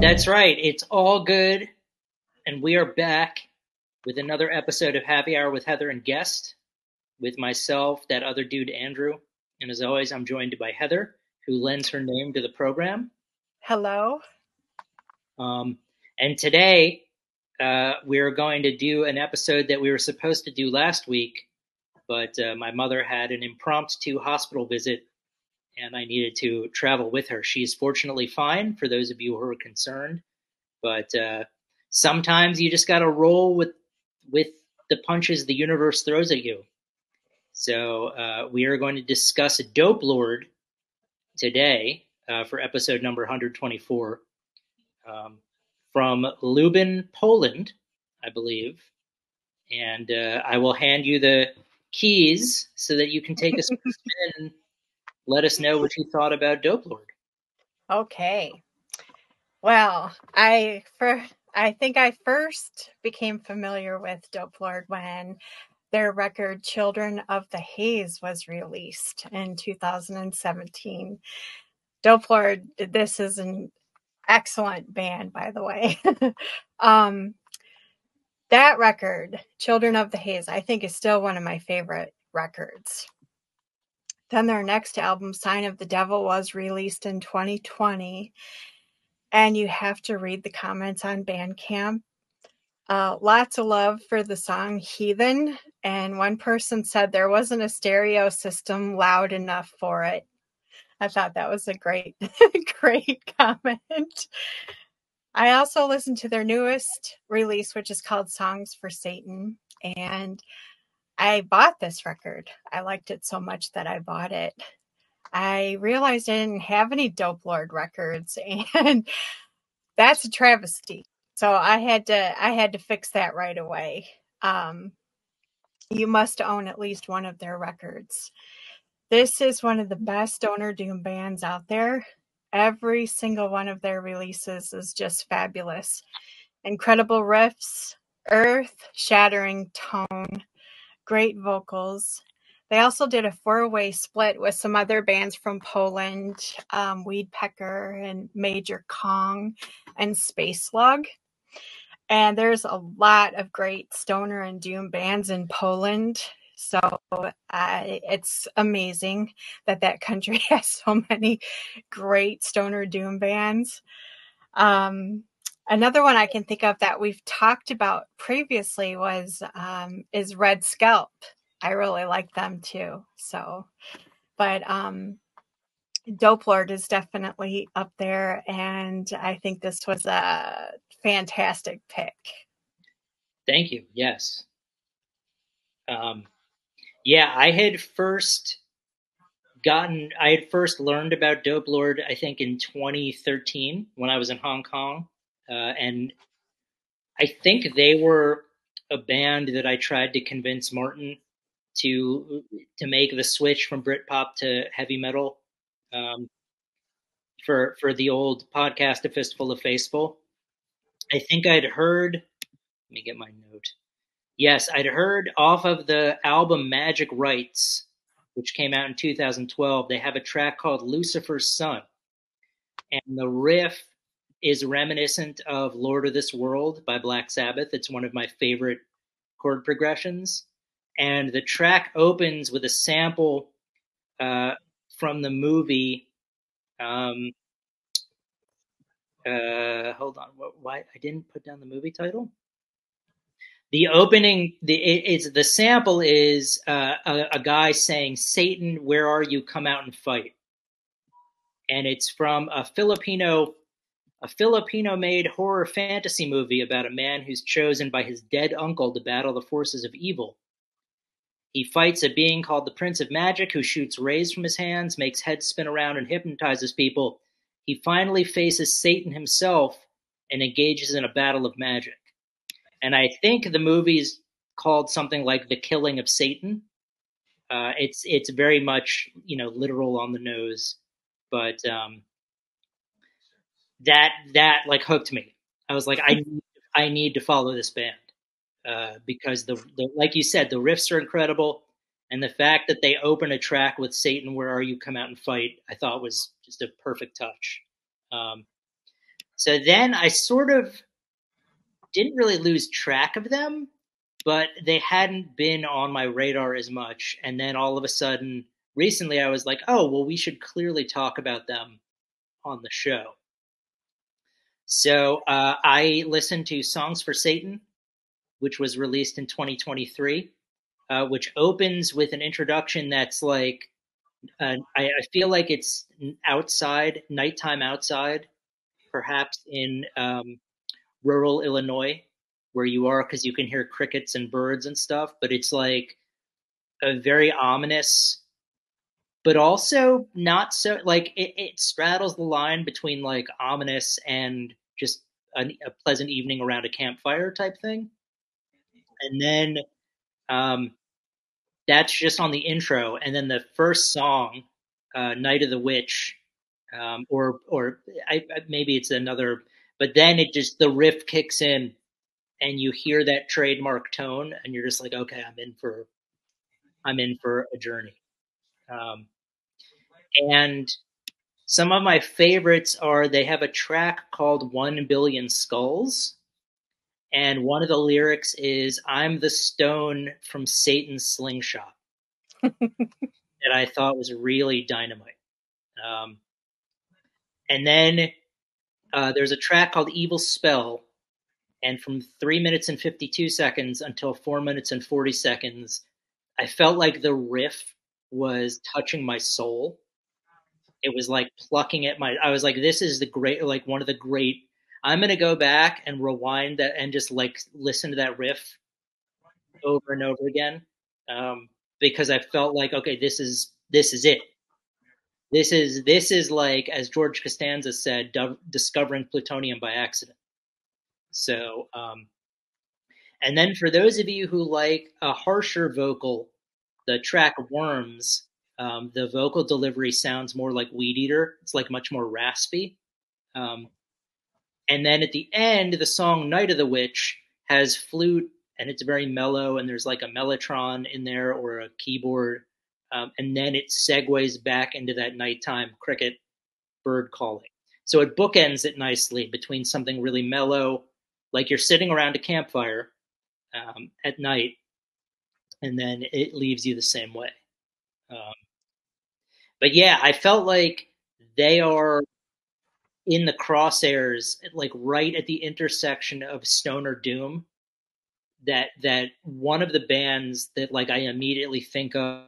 That's right. It's all good. And we are back with another episode of Happy Hour with Heather and guest with myself, that other dude, Andrew. And as always, I'm joined by Heather, who lends her name to the program. Hello. And today, we're going to do an episode that we were supposed to do last week, but my mother had an impromptu hospital visit and I needed to travel with her. She is fortunately fine, for those of you who are concerned, but sometimes you just got to roll with the punches the universe throws at you. So we are going to discuss Dopelord today for episode number 124 from Lublin, Poland, I believe. And I will hand you the keys so that you can take a spin and let us know what you thought about Dopelord. Okay. Well, I think I first became familiar with Dopelord when their record Children of the Haze was released in 2017. Dopelord, this is an excellent band, by the way. That record, Children of the Haze, I think is still one of my favorite records. Then their next album, Sign of the Devil, was released in 2020. And you have to read the comments on Bandcamp. Lots of love for the song Heathen. And one person said there wasn't a stereo system loud enough for it. I thought that was a great, great comment. I also listened to their newest release, which is called Songs for Satan. And I bought this record. I liked it so much that I bought it. I realized I didn't have any Dopelord records, and that's a travesty. So I had to fix that right away. You must own at least one of their records. This is one of the best stoner doom bands out there. Every single one of their releases is just fabulous. Incredible riffs, earth-shattering tone, great vocals. They also did a 4-way split with some other bands from Poland, Weedpecker and Major Kong and Space Slug. And there's a lot of great stoner and doom bands in Poland. So it's amazing that country has so many great stoner doom bands. Another one I can think of that we've talked about previously is Red Scalp. I really like them too. So, but Dopelord is definitely up there, and I think this was a fantastic pick. Thank you. Yes. I had first learned about Dopelord, I think, in 2013 when I was in Hong Kong. And I think they were a band that I tried to convince Martin to make the switch from Britpop to heavy metal for the old podcast, A Fistful of Faithful. I think I'd heard, let me get my note. Yes, I'd heard off of the album Magic Rights, which came out in 2012. They have a track called Lucifer's Son. And the riff is reminiscent of Lord of This World by Black Sabbath. It's one of my favorite chord progressions. And the track opens with a sample from the movie. Hold on. Why I didn't put down the movie title? The opening, the sample is a guy saying, "Satan, where are you? Come out and fight." And it's from a Filipino-made horror fantasy movie about a man who's chosen by his dead uncle to battle the forces of evil. He fights a being called the Prince of Magic, who shoots rays from his hands, makes heads spin around, and hypnotizes people. He finally faces Satan himself and engages in a battle of magic. And I think the movie's called something like The Killing of Satan. It's very much, literal on the nose, but that like hooked me. I was like, I need to follow this band because the like you said, the riffs are incredible, and the fact that they open a track with "Satan, where are you? Come out and fight," I thought was just a perfect touch. So then I sort of didn't really lose track of them, but they hadn't been on my radar as much. And then all of a sudden, recently, I was like, oh, well, we should clearly talk about them on the show. So I listened to Songs for Satan, which was released in 2023, which opens with an introduction that's like, I feel like it's outside, nighttime outside, perhaps in rural Illinois, where you are, because you can hear crickets and birds and stuff. But it's like a very ominous, but also not so like it straddles the line between like ominous and just a pleasant evening around a campfire type thing. And then um, that's just on the intro, and then the first song, "Night of the Witch," maybe it's another, but then it just the riff kicks in, and you hear that trademark tone, and you're just like, okay, I'm in for a journey. Um, and some of my favorites are they have a track called "1 Billion Skulls," and one of the lyrics is "I'm the stone from Satan's slingshot." That I thought was really dynamite. Um, and then there's a track called "Evil Spell," and from 3 minutes and 52 seconds until 4 minutes and 40 seconds, I felt like the riff was touching my soul. It was like plucking at my. I was like, "This is the great, like one of the great." I'm gonna go back and rewind that and just like listen to that riff over and over again, because I felt like, okay, this is it. This is like, as George Costanza said, discovering plutonium by accident. So, and then for those of you who like a harsher vocal, the track "Worms," the vocal delivery sounds more like Weed Eater. It's like much more raspy. Um, and then at the end, the song "Night of the Witch" has flute, and it's very mellow, and there's like a mellotron in there or a keyboard. And then it segues back into that nighttime cricket bird calling. So it bookends it nicely between something really mellow, like you're sitting around a campfire at night, and then it leaves you the same way. Um, but yeah, I felt like they are in the crosshairs, like right at the intersection of stoner doom. That one of the bands that like I immediately think of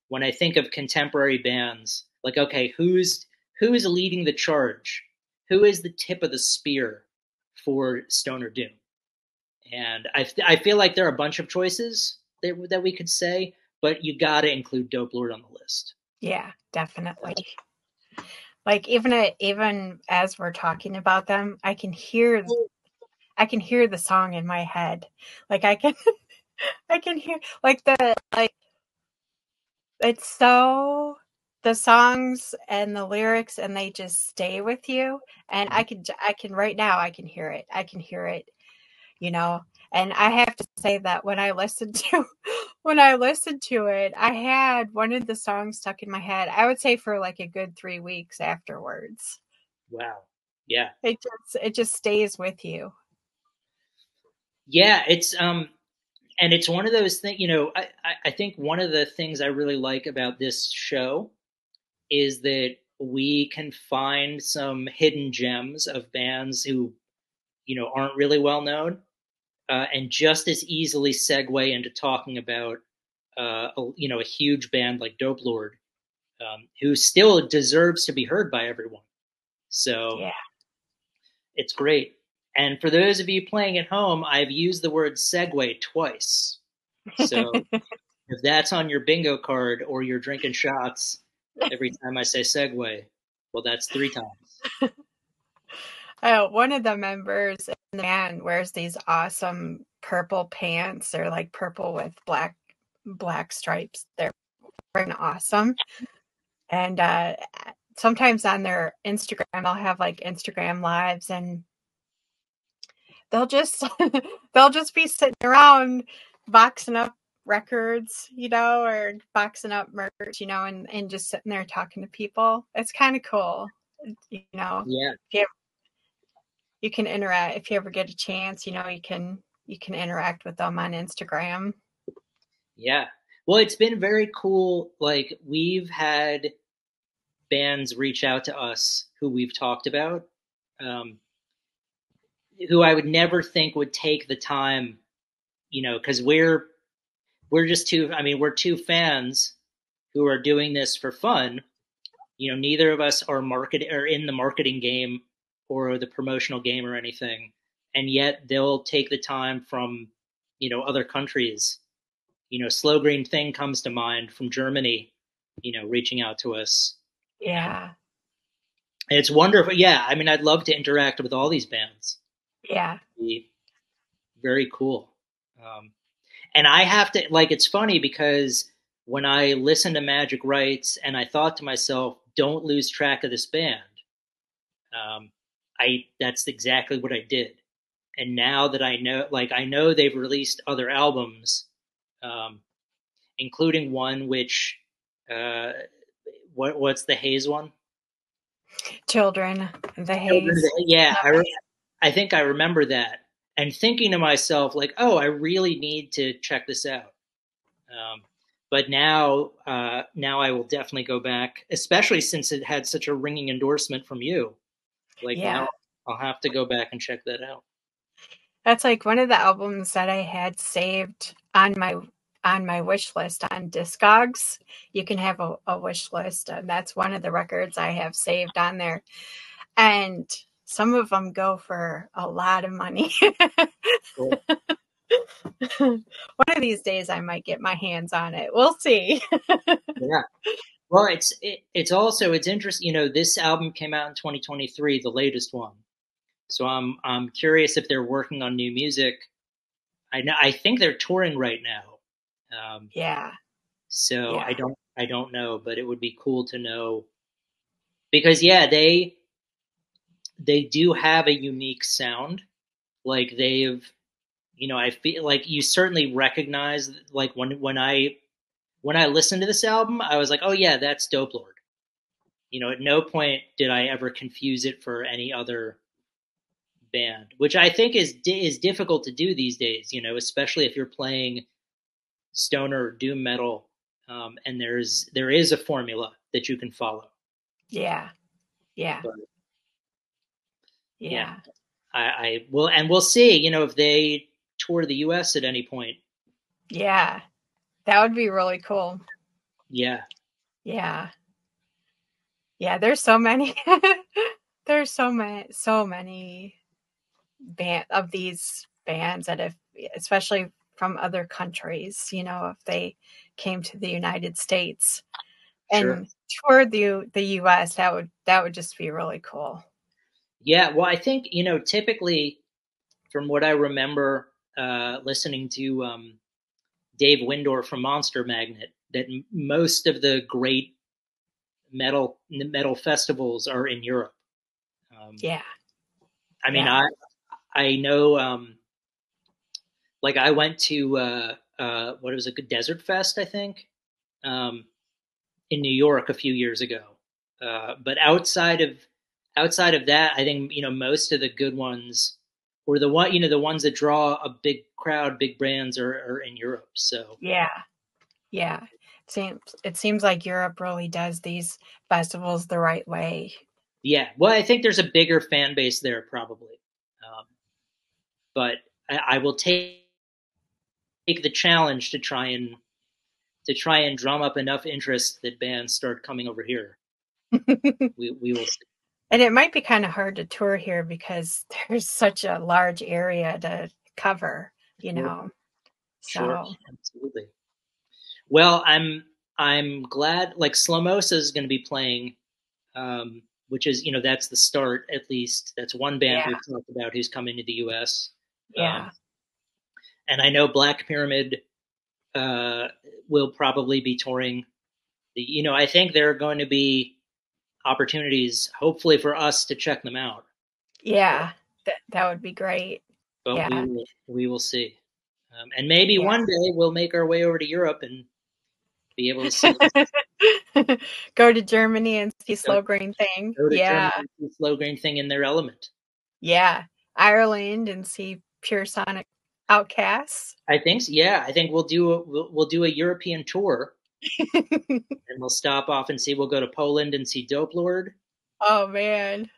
when I think of contemporary bands. Like, okay, who's leading the charge? Who is the tip of the spear for stoner doom? And I feel like there are a bunch of choices that we could say, but you got to include Dopelord on the list. Yeah, definitely. Like even as we're talking about them, I can hear the song in my head. Like I can I can hear like it's so the songs and the lyrics, and they just stay with you. And I can right now I can hear it. I can hear it, you know. And I have to say that when I listened to it, I had one of the songs stuck in my head. I would say for like a good 3 weeks afterwards. Wow. Yeah. It just stays with you. Yeah, and it's one of those things, I think one of the things I really like about this show is that we can find some hidden gems of bands who, aren't really well known, and just as easily segue into talking about, a huge band like Dopelord, who still deserves to be heard by everyone. So Yeah. it's great. And for those of you playing at home, I've used the word segue twice. So if that's on your bingo card or you're drinking shots every time I say segue, well, that's 3 times. One of the members in the band wears these awesome purple pants. They're like purple with black stripes. They're freaking awesome. And sometimes on their Instagram, they'll have like Instagram lives, and they'll just they'll just be sitting around boxing up records, or boxing up merch, and just sitting there talking to people. It's kind of cool. You know, Yeah. if you can interact if you ever get a chance. You can interact with them on Instagram. Yeah. Well, it's been very cool. Like, we've had bands reach out to us who we've talked about, um, who I would never think would take the time, because we're just two. I mean, we're two fans who are doing this for fun. Neither of us are in the marketing game or the promotional game or anything, and yet they'll take the time from other countries. Slow Green Thing comes to mind from Germany, reaching out to us. Yeah. And it's wonderful. Yeah, I mean, I'd love to interact with all these bands. Yeah. It'd be very cool. And I have to, like, it's funny because when I listened to Magic Rights and I thought to myself, don't lose track of this band, um, that's exactly what I did. And now that I know they've released other albums, um, including one which, uh, what's the Haze one? Children of the Haze. Yeah, I think I remember that, and thinking to myself, like, oh, I really need to check this out. But now I will definitely go back, especially since it had such a ringing endorsement from you. Like, Yeah. now I'll have to go back and check that out. That's like one of the albums that I had saved on my wish list on Discogs. You can have a wish list, and that's one of the records I have saved on there. And some of them go for a lot of money. Cool. One of these days I might get my hands on it. We'll see. Yeah. Well, it's interesting. This album came out in 2023, the latest one. So I'm curious if they're working on new music. I think they're touring right now. Yeah. So Yeah. I don't know, but it would be cool to know because yeah, they do have a unique sound. Like, I feel like you certainly recognize, like, when I listened to this album, I was like, oh yeah, that's Dopelord. At no point did I ever confuse it for any other band, which I think is difficult to do these days. Especially if you're playing stoner or doom metal, and there is a formula that you can follow. Yeah. Yeah. But yeah, Yeah. I will, and we'll see. If they tour the U.S. at any point. Yeah. That would be really cool. Yeah, Yeah. Yeah, there's so many there's so many of these bands that if especially from other countries, if they came to the United States sure. and toured the US, that would just be really cool. Yeah, well, I think typically, from what I remember, listening to Dave Windor from Monster Magnet, that most of the great metal festivals are in Europe. Yeah. I mean, Yeah. I know, like, I went to what was it, Desert Fest, I think, um, in New York a few years ago. But outside of that, I think most of the good ones, or the ones that draw a big crowd, big brands, are in Europe. So Yeah. Yeah. It seems like Europe really does these festivals the right way. yeah, well, I think there's a bigger fan base there probably, but I will take the challenge to try and drum up enough interest that bands start coming over here. We will see. And it might be kind of hard to tour here because there's such a large area to cover, Sure, sure, So, absolutely. Well, I'm glad, like, Slamosa is going to be playing, which is that's the start, at least. That's one band yeah, we've talked about who's coming to the U.S. yeah, And I know Black Pyramid uh, will probably be touring. I think there are going to be opportunities, hopefully, for us to check them out. yeah. That would be great. But Yeah, we will see. And maybe yeah. one day we'll make our way over to Europe and be able to see. Go to Germany and see Go, Slow Green Thing. go to Yeah. Germany and see Slow Green Thing in their element. Yeah. Ireland and see Pure Sonic Outcasts. I think so. Yeah, I think we'll do a European tour, and we'll stop off and see. We'll go to Poland and see Dopelord. Oh man,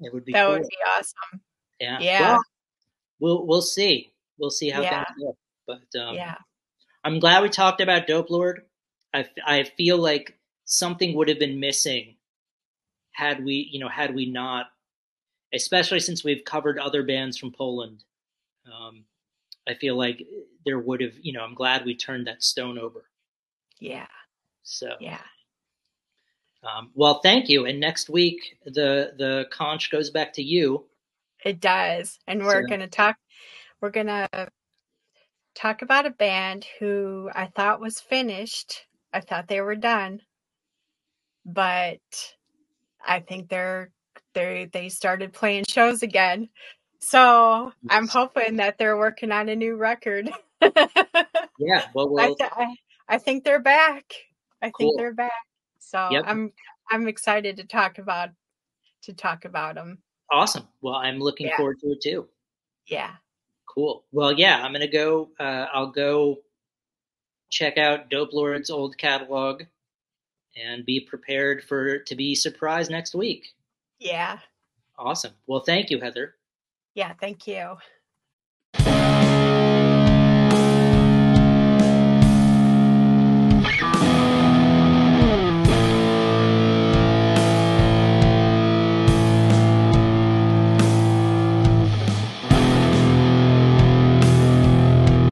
It would be that would cool. be awesome. Yeah. Yeah. Well, we'll see. We'll see how Yeah. things go. But Yeah. I'm glad we talked about Dopelord. I feel like something would have been missing had we not, especially since we've covered other bands from Poland. Um, I feel like there would have, I'm glad we turned that stone over. Yeah. So, Yeah. well, thank you. And next week, the conch goes back to you. It does. And So, we're gonna talk about a band who I thought was finished. I thought they were done, but I think they started playing shows again. So I'm yes. hoping that they're working on a new record. Yeah. Well, I, well, th- I I think they're back. I think cool. they're back. So Yep. I'm excited to talk about them. Awesome. Well, I'm looking Yeah. forward to it too. Yeah. Cool. Well, yeah, I'm gonna go. I'll go check out Dope Lord's old catalog and be prepared to be surprised next week. Yeah. Awesome. Well, thank you, Heather. Yeah. Thank you.